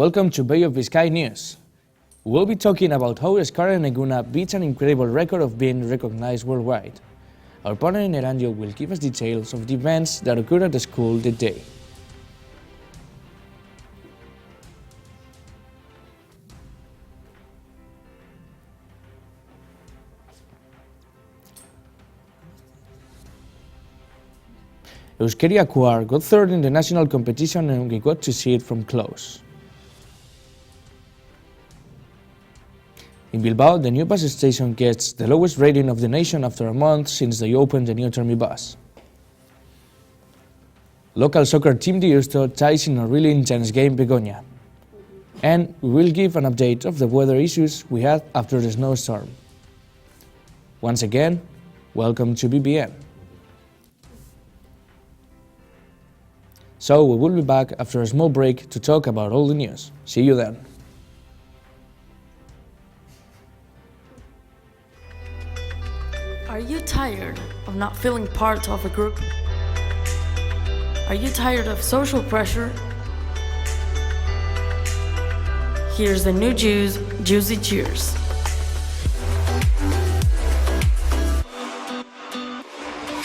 Welcome to Bay of Biscay News. We'll be talking about how Euskara Neguna beats an incredible record of being recognized worldwide. Our partner in Erandio will give us details of the events that occurred at the school that day. Euskera Choir got third in the national competition and we got to see it from close. In Bilbao, the new bus station gets the lowest rating of the nation after a month since they opened the new Termi bus. Local soccer team Deusto ties in a really intense game Begoña. And we will give an update of the weather issues we had after the snowstorm. Once again, welcome to BBN. So we will be back after a small break to talk about all the news. See you then. Are you tired of not feeling part of a group? Are you tired of social pressure? Here's the new Juicy Cheers.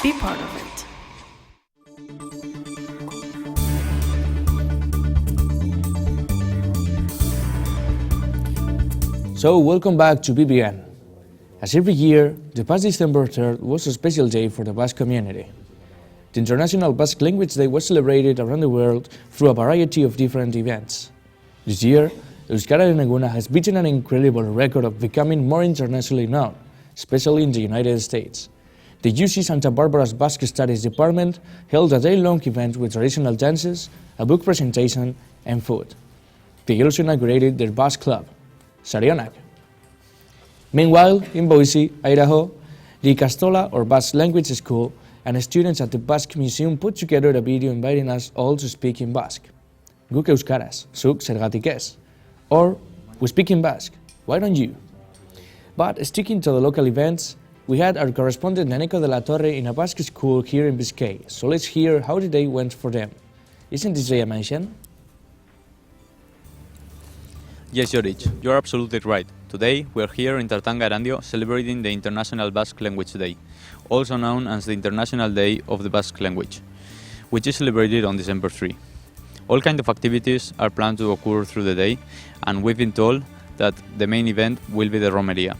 Be part of it. So welcome back to BBN. As every year, the past December 3rd was a special day for the Basque community. The International Basque Language Day was celebrated around the world through a variety of different events. This year, Euskara Neguna has beaten an incredible record of becoming more internationally known, especially in the United States. The UC Santa Barbara's Basque Studies Department held a day-long event with traditional dances, a book presentation, and food. They also inaugurated their Basque Club, Sarionak. Meanwhile, in Boise, Idaho, the Ikastola or Basque Language School and students at the Basque Museum put together a video inviting us all to speak in Basque. Guk euskaraz, zuk zergatik ez? Or, we speak in Basque, why don't you? But sticking to the local events, we had our correspondent Neneko de la Torre in a Basque school here in Biscay, so let's hear how the day went for them. Isn't this day a mention? Yes, Joric, you're absolutely right. Today, we're here in Tartanga Erandio celebrating the International Basque Language Day, also known as the International Day of the Basque Language, which is celebrated on December 3. All kinds of activities are planned to occur through the day, and we've been told that the main event will be the Romería.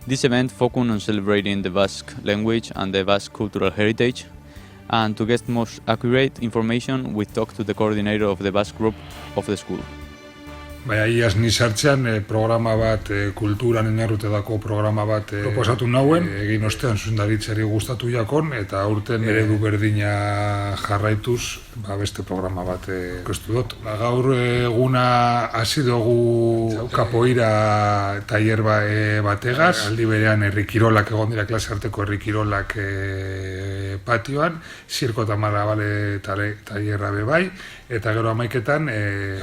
This event focuses on celebrating the Basque language and the Basque cultural heritage, and to get most accurate information, we talked to the coordinator of the Basque group of the school. Iaz ni sartzean programa bat, kulturan oinarritutako programa bat proposatu nauen, egin ostean zuzendaritzari gustatu jakon, eta aurten eredu berdina jarraituz, beste programa bat ikustu dut. Gaur eguna hasi dugu kapoira tailer bategaz, aldi berean herrikirolak egon dira, klase arteko herrikirolak patioan, zirko eta marabale tailerra bebai, eta gero 11etan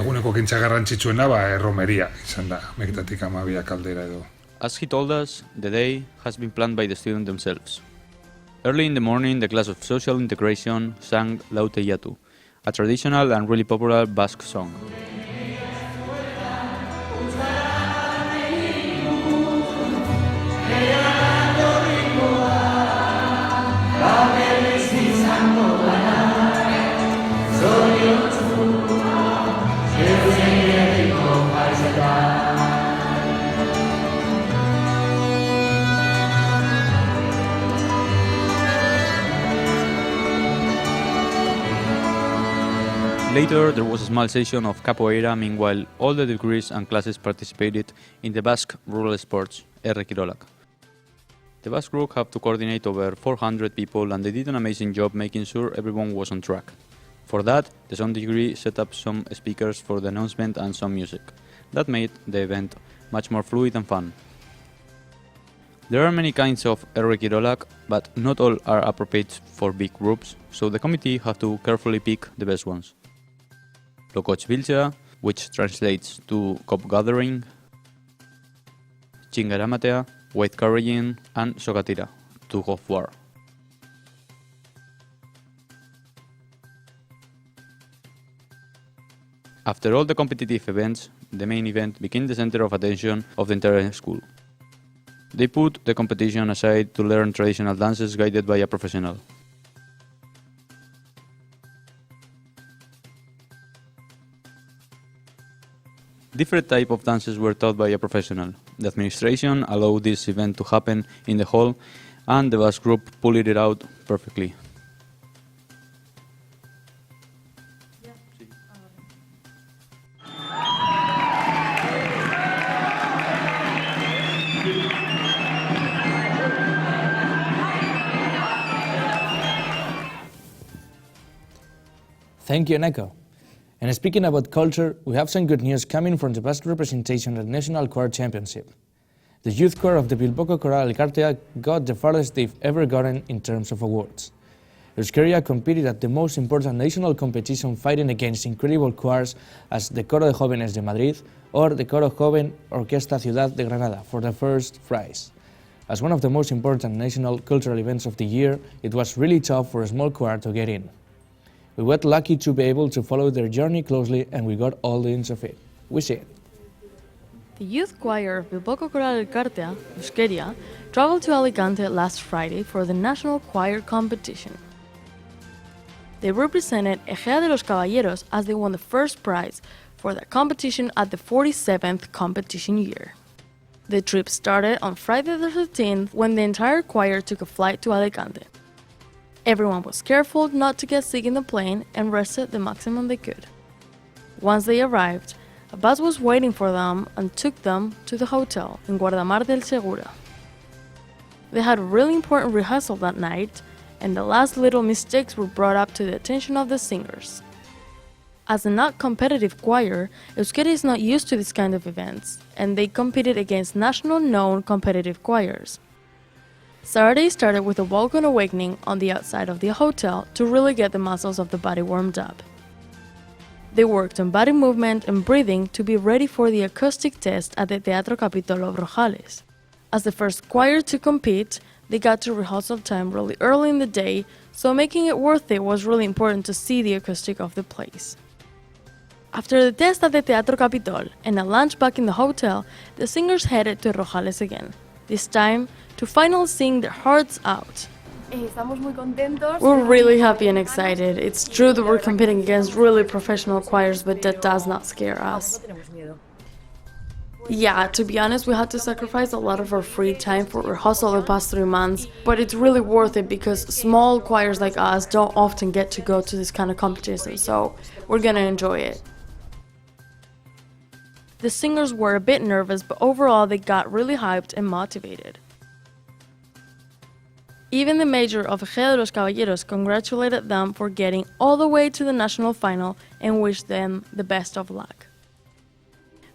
eguneko kintza garrantzitsuena Romería izan da, 11etatik 12 aldera edo. As he told us, the day has been planned by the students themselves. Early in the morning, the class of social integration sang Laute Yatu, a traditional and really popular Basque song. Later, there was a small session of capoeira. Meanwhile, all the degrees and classes participated in the Basque rural sports, Errekirolak. The Basque group had to coordinate over 400 people, and they did an amazing job making sure everyone was on track. For that, the sound degree set up some speakers for the announcement and some music. That made the event much more fluid and fun. There are many kinds of Errekirolak, but not all are appropriate for big groups, so the committee had to carefully pick the best ones. Lokotx Biltzea, which translates to cop gathering, Chingaramatea, weight carrying, and Sokatira, tug of war. After all the competitive events, the main event became the center of attention of the entire school. They put the competition aside to learn traditional dances guided by a professional. Different types of dances were taught by a professional. The administration allowed this event to happen in the hall, and the Basque group pulled it out perfectly. Thank you, Neko. And speaking about culture, we have some good news coming from the Basque representation at the National Choir Championship. The youth choir of the Bilboko Choral Elkartea got the farthest they've ever gotten in terms of awards. Euskaria competed at the most important national competition, fighting against incredible choirs as the Coro de Jóvenes de Madrid or the Coro Joven Orquesta Ciudad de Granada for the first prize. As one of the most important national cultural events of the year, it was really tough for a small choir to get in. We were lucky to be able to follow their journey closely, and we got all the ends of it. We see it. The youth choir of Bilboko Choral Elkartea, Euskaria, traveled to Alicante last Friday for the national choir competition. They represented Ejea de los Caballeros as they won the first prize for the competition at the 47th competition year. The trip started on Friday the 13th when the entire choir took a flight to Alicante. Everyone was careful not to get sick in the plane and rested the maximum they could. Once they arrived, a bus was waiting for them and took them to the hotel in Guardamar del Segura. They had a really important rehearsal that night, and the last little mistakes were brought up to the attention of the singers. As a not competitive choir, Euskadi is not used to this kind of events, and they competed against national known competitive choirs. Saturday started with a Vulcan awakening on the outside of the hotel to really get the muscles of the body warmed up. They worked on body movement and breathing to be ready for the acoustic test at the Teatro Capitolo of Rojales. As the first choir to compete, they got to rehearsal time really early in the day, so making it worth it was really important to see the acoustic of the place. After the test at the Teatro Capitol and a lunch back in the hotel, the singers headed to Rojales again, this time to finally sing their hearts out. We're really happy and excited. It's true that we're competing against really professional choirs, but that does not scare us. Yeah, to be honest, we had to sacrifice a lot of our free time for rehearsal the past 3 months, but it's really worth it because small choirs like us don't often get to go to this kind of competition, so we're gonna enjoy it. The singers were a bit nervous, but overall they got really hyped and motivated. Even the major of Ejea de los Caballeros congratulated them for getting all the way to the national final and wished them the best of luck.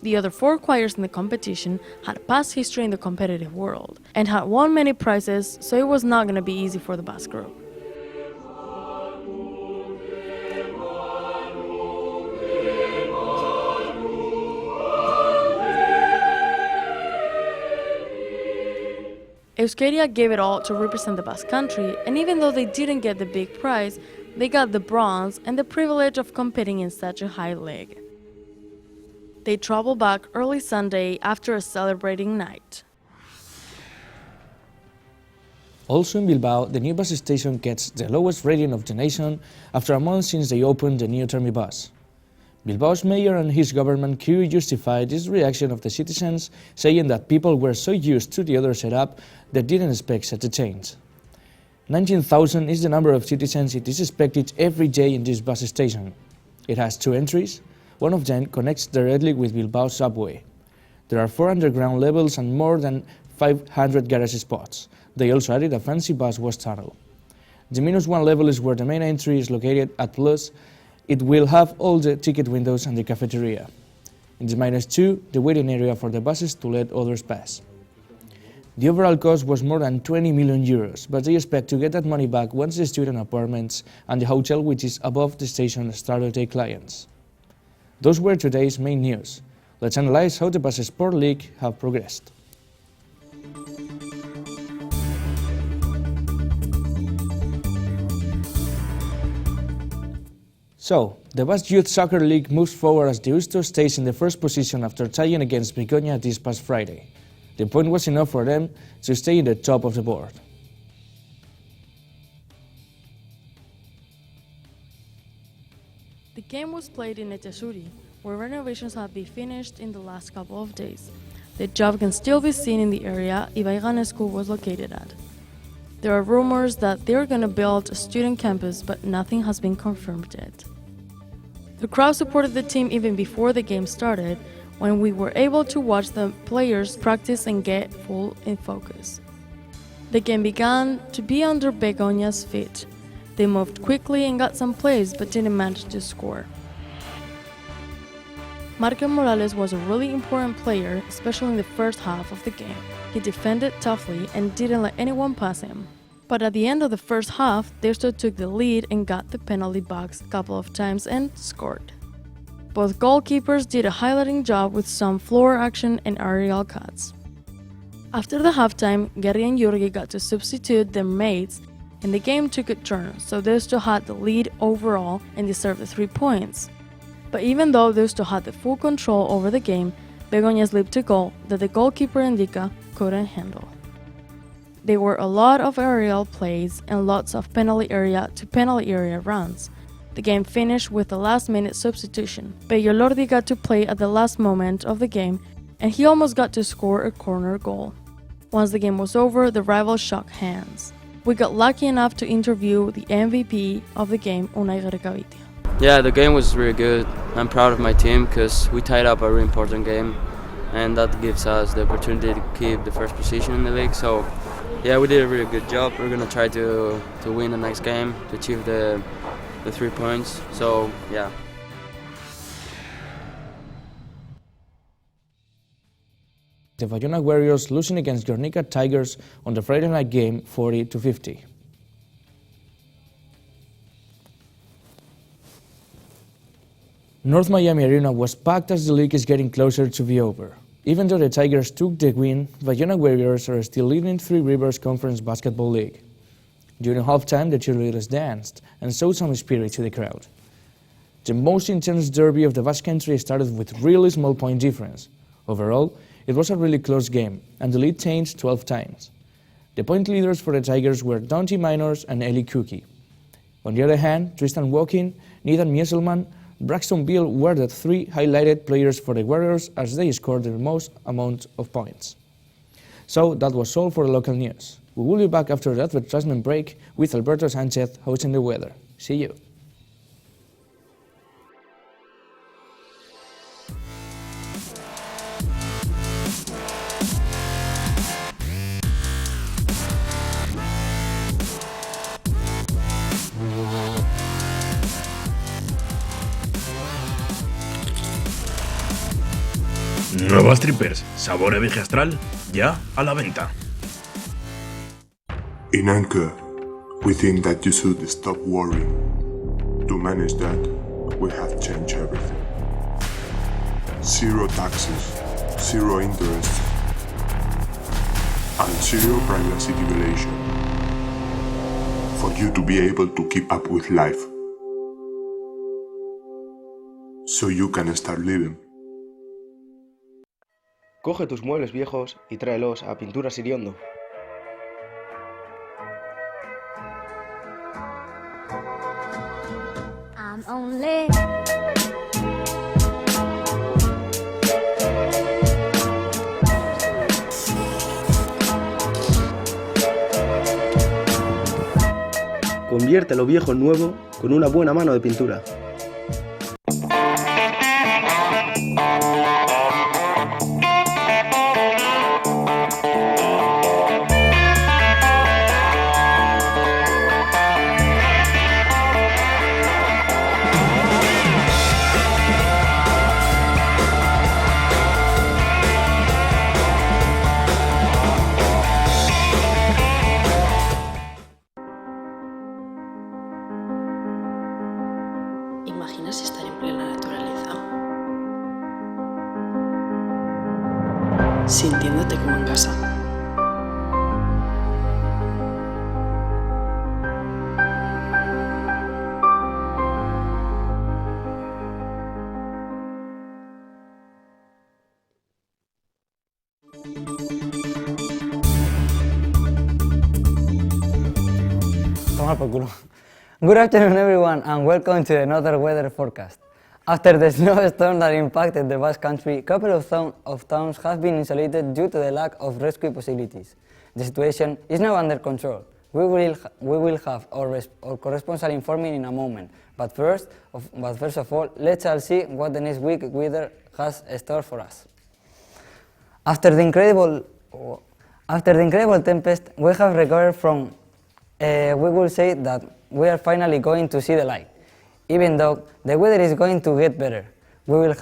The other 4 choirs in the competition had a past history in the competitive world and had won many prizes, so it was not going to be easy for the Basque group. Euskaria gave it all to represent the Basque country, and even though they didn't get the big prize, they got the bronze and the privilege of competing in such a high league. They traveled back early Sunday after a celebrating night. Also in Bilbao, the new bus station gets the lowest rating of the nation after a month since they opened the new Termi bus. Bilbao's mayor and his government could justify this reaction of the citizens, saying that people were so used to the other setup that didn't expect such a change. 19,000 is the number of citizens it is expected every day in this bus station. It has 2 entries. One of them connects directly with Bilbao subway. There are 4 underground levels and more than 500 garage spots. They also added a fancy bus wash tunnel. The -1 level is where the main entry is located at Plus. It will have all the ticket windows and the cafeteria. In the -2, the waiting area for the buses to let others pass. The overall cost was more than 20 million euros, but they expect to get that money back once the student apartments and the hotel, which is above the station, start to take clients. Those were today's main news. Let's analyze how the Bus Sport League have progressed. So, the Basque Youth Soccer League moves forward as the Deusto stays in the first position after tying against Begoña this past Friday. The point was enough for them to stay in the top of the board. The game was played in Etxasuri, where renovations have been finished in the last couple of days. The job can still be seen in the area Ibaigane School was located at. There are rumors that they're going to build a student campus, but nothing has been confirmed yet. The crowd supported the team even before the game started, when we were able to watch the players practice and get full in focus. The game began to be under Begoña's feet. They moved quickly and got some plays, but didn't manage to score. Marco Morales was a really important player, especially in the first half of the game. He defended toughly and didn't let anyone pass him. But at the end of the first half, Deusto took the lead and got the penalty box a couple of times and scored. Both goalkeepers did a highlighting job with some floor action and aerial cuts. After the halftime, Gary and Jurgi got to substitute their mates, and the game took a turn, so Deusto had the lead overall and deserved the 3 points. But even though Deusto had the full control over the game, Begoña slipped a goal that the goalkeeper Indica couldn't handle. There were a lot of aerial plays and lots of penalty area to penalty area runs. The game finished with a last-minute substitution. Pello Lordi got to play at the last moment of the game, and he almost got to score a corner goal. Once the game was over, the rivals shook hands. We got lucky enough to interview the MVP of the game, Unai Gerekavitia. Yeah, the game was really good. I'm proud of my team because we tied up a really important game, and that gives us the opportunity to keep the first position in the league. So, yeah, we did a really good job. We're going to try to win the next game, to achieve the 3 points. So, yeah. The Bayona Warriors losing against Guernica Tigers on the Friday night game 40-50. North Miami Arena was packed as the league is getting closer to be over. Even though the Tigers took the win, Bayona Warriors are still leading Three Rivers Conference Basketball League. During halftime, the cheerleaders danced and showed some spirit to the crowd. The most intense derby of the Basque Country started with really small point difference. Overall, it was a really close game, and the lead changed 12 times. The point leaders for the Tigers were Dante Minors and Eli Cookie. On the other hand, Tristan Walking, Nathan Mieselman, Braxton Beal were the three highlighted players for the Warriors as they scored the most amount of points. So that was all for the local news. We will be back after the advertisement break with Alberto Sanchez hosting the weather. See you. Nuevas trippers, sabor eje astral, ya a la venta. In Anchor, we think that you should stop worrying. To manage that, we have changed everything. Zero taxes, zero interest, and zero privacy violation. For you to be able to keep up with life. So you can start living. Coge tus muebles viejos y tráelos a Pinturas Iriondo. I'm only Convierte lo viejo en nuevo con una buena mano de pintura. ¿Imaginas estar en plena naturaleza? Sintiéndote como en casa. tomar por culo. Good afternoon, everyone, and welcome to another weather forecast. After the snowstorm that impacted the Basque Country, a couple of towns have been insulated due to the lack of rescue facilities. The situation is now under control. We will have our correspondent informing in a moment, but first of all, let's all see what the next week weather has in store for us. After the incredible tempest we have recovered from, we will say that we are finally going to see the light. Even though the weather is going to get better, we will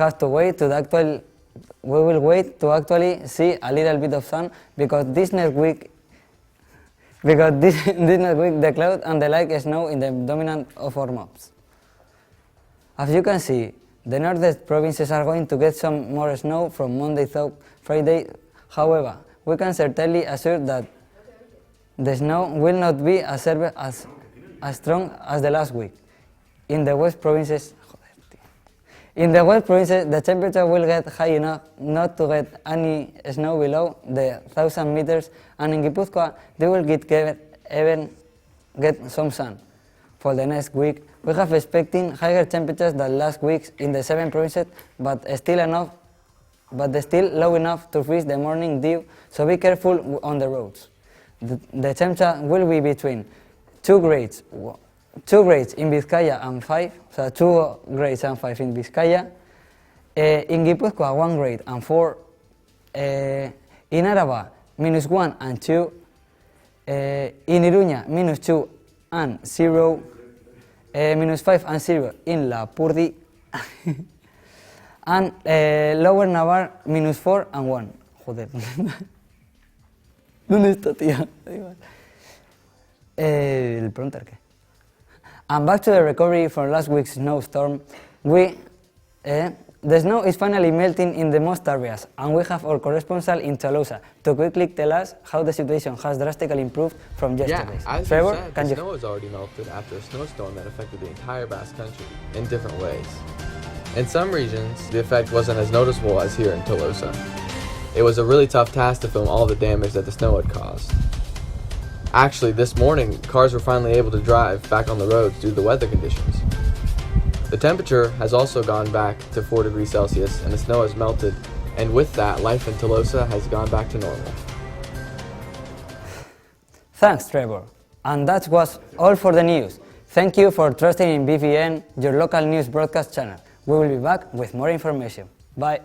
wait to actually see a little bit of sun, because this next week the cloud and the light snow in the dominant of our maps. As you can see, the northern provinces are going to get some more snow from Monday through Friday. However, we can certainly assure that the snow will not be as strong as the last week. In the west provinces, the temperature will get high enough not to get any snow below the 1,000 meters, and in Gipuzkoa they will even get some sun. For the next week, we have expecting higher temperatures than last week in the 7 provinces, but still low enough to freeze the morning dew, so be careful on the roads. The temperature will be between 2 grades in Biscay and 5, so 2 grades and 5 in Biscay. In Gipuzkoa, 1 grade and 4. In Araba, -1 and 2. In Iruña, -2 and 0. -5 and 0 in Lapurdi. And Lower Navarre, -4 and 1. Joder. ¿Dónde está, tía? El pronter, ¿qué? And back to the recovery from last week's snowstorm, the snow is finally melting in the most areas, and we have our correspondent in Tolosa to quickly tell us how the situation has drastically improved from yesterday. Yeah, as Trevor, you said, the snow has already melted after a snowstorm that affected the entire Basque Country in different ways. In some regions, the effect wasn't as noticeable as here in Tolosa. It was a really tough task to film all the damage that the snow had caused. Actually, this morning, cars were finally able to drive back on the roads due to the weather conditions. The temperature has also gone back to 4 degrees Celsius, and the snow has melted, and with that, life in Tolosa has gone back to normal. Thanks, Trevor. And that was all for the news. Thank you for trusting in BVN, your local news broadcast channel. We will be back with more information. Bye.